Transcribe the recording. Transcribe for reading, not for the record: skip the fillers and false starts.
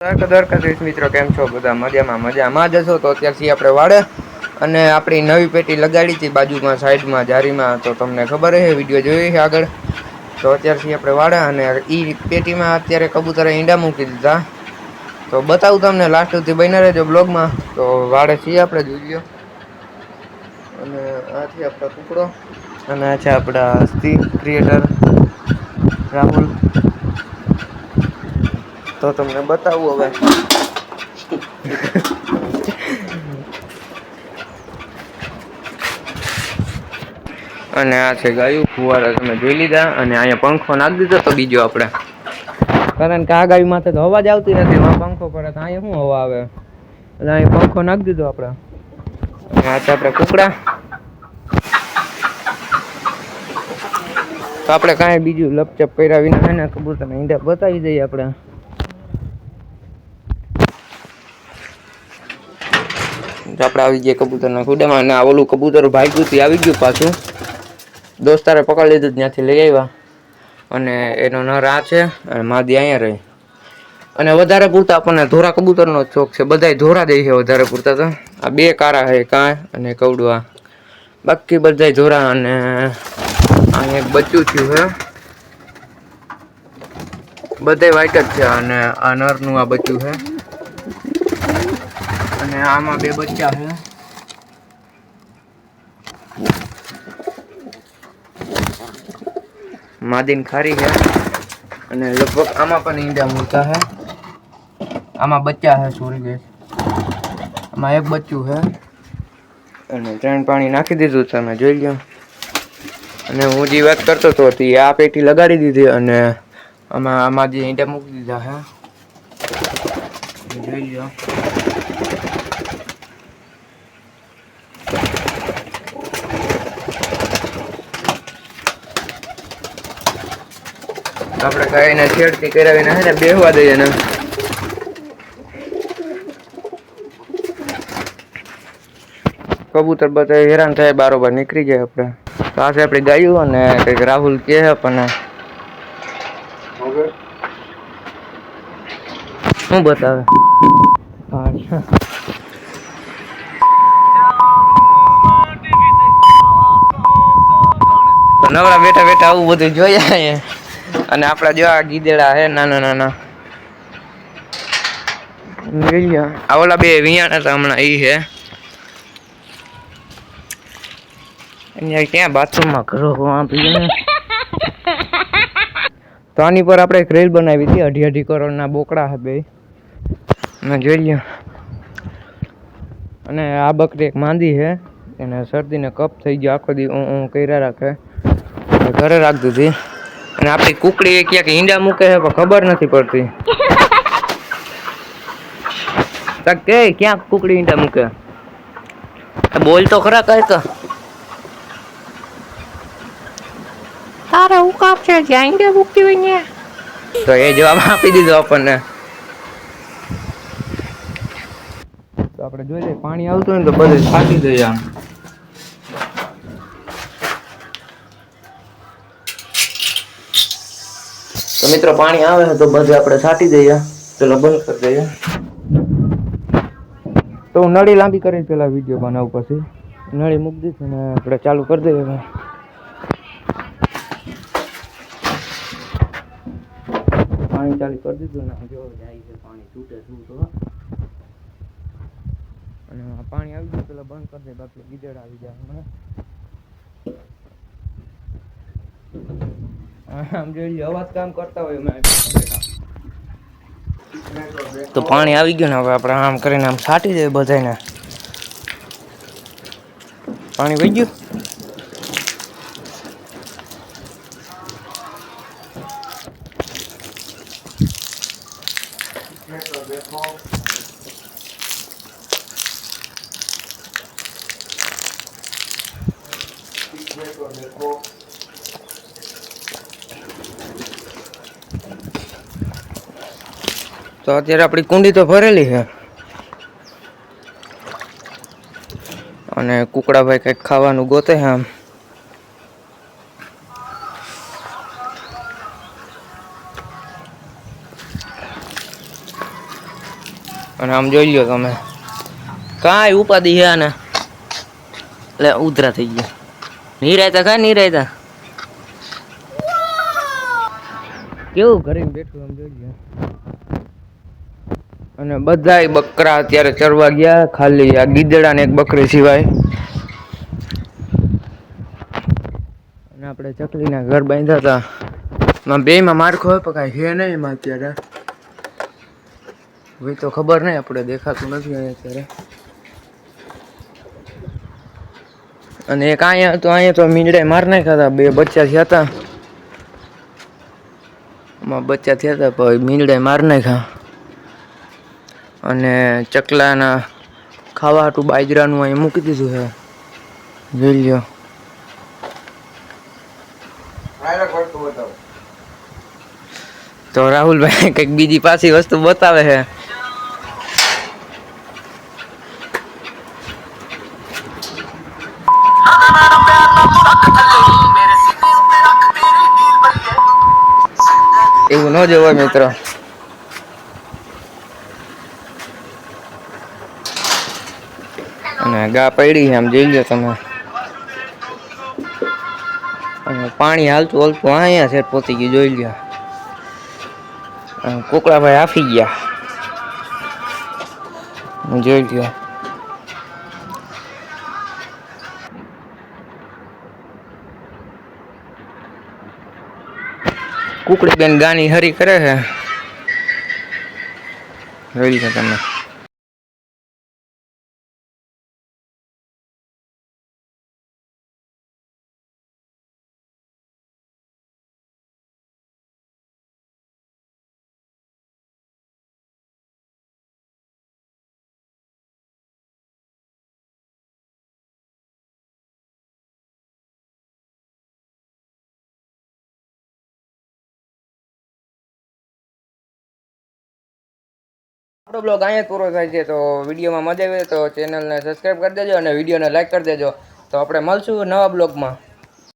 દ્વારકાધીશ મિત્રો કેમ છો બધા મજામાં જશો તો અત્યારથી આપણે વાડે અને આપણી નવી પેટી લગાડી હતી બાજુમાં સાઈડમાં જારીમાં તો તમને ખબર હ વિડીયો જોઈ છે આગળ તો અત્યારથી આપણે વાડા અને ઈ પેટીમાં અત્યારે કબૂતરે ઈંડા મૂકી દીધા તો બતાવું તમને લાસ્ટ સુધી બને રહેજો બ્લોગમાં તો વાડે છીએ આપણે જોઈ લ્યો અને આથી આપણા કુકડો અને આ છે આપડા ક્રિએટર રાહુલ તો તમને બતાવું હવે અને આ છે ગાયું ફુવારા તમે જોઈ લીધા અને અહીંયા પંખો નાખી દીધો તો બીજો આપણે કારણ કે આ ગાયું માથે તો અવાજ આવતી નથી પંખો પડે તો અહીંયા શું હવા આવે એટલે અહીંયા પંખો નાખી દીધો આપણે આ છે આપણે કુકડા તો આપણે કાંઈ બીજું લપચપ કર્યા વિના છે ને કબૂતરના ઈંડા બતાવી દઈએ આપણે આપણે આવી ગયા કબૂતરના ખુડામાં અને ઓલું કબૂતર ભાગ્યું થી આવી ગયું પાછું દોસ્તારે પકડી લીધું ત્યાંથી લઈ આવ્યા અને એનો નર આ છે અને માદી અહીંયા રહી અને વધારે પૂરતા આપણને ધોરા કબૂતરનો શોખ છે બધાય ધોરા દે છે વધારે પૂરતા તો આ બે કારા છે કાં અને કવડું બાકી બધાય ધોરા અને અહીંયા એક બચ્ચું થયું છે બધાય વાઈટ જ છે અને આ નરનું આ બચ્ચું છે અને આમાં બે બચ્ચા છે માદીન ખારી છે અને લગભગ આમાં પણ ઈંડા મૂકતા છે આમાં બચ્ચા છે સોરી ગેસ આમાં એક બચ્ચું છે અને ત્રણ પાણી નાખી દીધું તમે જોઈ લો અને હું જે વાત કરતો હતો આ પેટી લગાડી દીધી અને આમાં જે ઈંડા મૂકી દીધા છે જોઈ લો આપણે ગાયને છેડતી કરાવીને હે ને બેહવા દઈએ ને કબૂતર બધા હેરાન થાય બારોબાર નીકળી જાય આપણે પાસે આપણે ગાયું અને કંઈક રાહુલ કે પણ શું બતાવે નવરા બેઠા બેઠા આવું બધું જોયા અને આપડા જો આ ગીદેડા હે નાના નાના આ ઓલા બે વિયાણા હતા હમણાં ઈ હે અહીંયા ક્યાં બાથરૂમમાં કરો તો આની પર આપણે એક રીલ બનાવી હતી 2.5 કરોડના બોકડા હે બે મેં જોઈ લ્યો અને આ બકરી એક માંદી છે એને શરદીને કફ થઈ ગયો આખો દી હું કર્યા રાખે ઘરે રાખ દીધી અને આપણી કુકડી ક્યાંક ઈંડા મૂકે છે પણ ખબર નથી પડતી કે ક્યાં કુકડી ઈંડા મૂકે બોલ તો ખરા કઈ તો તારે હું કાપ છે જ્યાં ઈંડા મૂકતી હોય ને તો એ જવાબ આપી દીધો આપણને તો આપણે જોઈ લઈએ પાણી આવતું હોય ને તો બધે છાંટી દઈએ આમ તો મિત્રો પાણી આવે તો બધે આપણે છાંટી દઈએ ચલો બંધ કરી દઈએ તો હું નળી લાંબી કરીને પેલા વિડીયો બનાવું પછી નળી મૂકી દઈશ અને આપણે ચાલુ કરી દઈએ પાણી ચાલુ કરી દીધું ને જો જાય છે પાણી છૂટે છૂટો અને પાણી આવી ગયું પેલા બંધ કરી દે બાકી ગીદડ આવી જાય હમણાં આમ જોઈ અવાજ કામ કરતા હોય તો પાણી આવી ગયું ને હવે આપણે આમ કરીને આમ છાંટી દઈએ બધાને પાણી વહી ગયું તો અત્યારે આપણી કુંડી તો ભરેલી છે અને કુકડાભાઈ કંઈક ખાવાનું ગોતે છે આમ અને આમ જોઈ લો તમે કાંઈ ઉપાધિ છે ને એટલે ઉધરા થઈ ગયા. નિરાયતા કા નિરાયતા કેવું કરીને બેઠું આમ જોઈ લો. અને બધાય બકરા અત્યારે ચરવા ગયા, ખાલી આ ગીદડા ને એક બકરી સિવાય. અને આપણે ચકલીના ઘર બાંધ્યા હતા, એમાં બેમાં મારખો હોય પણ કાંઈ છે નહીં એમાં અત્યારે. હવે તો ખબર નહીં, આપણે દેખાતું નથી અહીંયા અત્યારે. અને એક અહીંયા તો મીંડળે માર નાખ્યા હતા, 2 બચ્ચા થયા હતા. એમાં બચ્ચા થયા હતા પણ મીંડળે માર નાખ્યા. અને ચકલાના ખાવા હાટું બાજરાનું અહીં મૂકી દીધું છે, જોઈ લ્યો. તો રાહુલભાઈ કંઈક બીજી પાછી વસ્તુ બતાવે છે. એવું ન જોવાય મિત્રો. અને ગા પડી છે, આમ જોઈ લો તમે. અને પાણી હાલતું હાલતું અહીંયા છે પહોંચી ગયું, જોઈ લ્યો. કોકડાભાઈ આફી ગયા, જોઈ લ્યો. કુકડી બેન ગાની હરી કરે છે, જોઈ લો તમે. આપણો બ્લોગ અહીંયા પૂરો થાય છે. તો વિડીયોમાં મજા આવે તો ચેનલને સબસ્ક્રાઈબ કરી દેજો અને વિડીયોને લાઈક કરી દેજો. તો આપણે મળશું નવા બ્લોગમાં.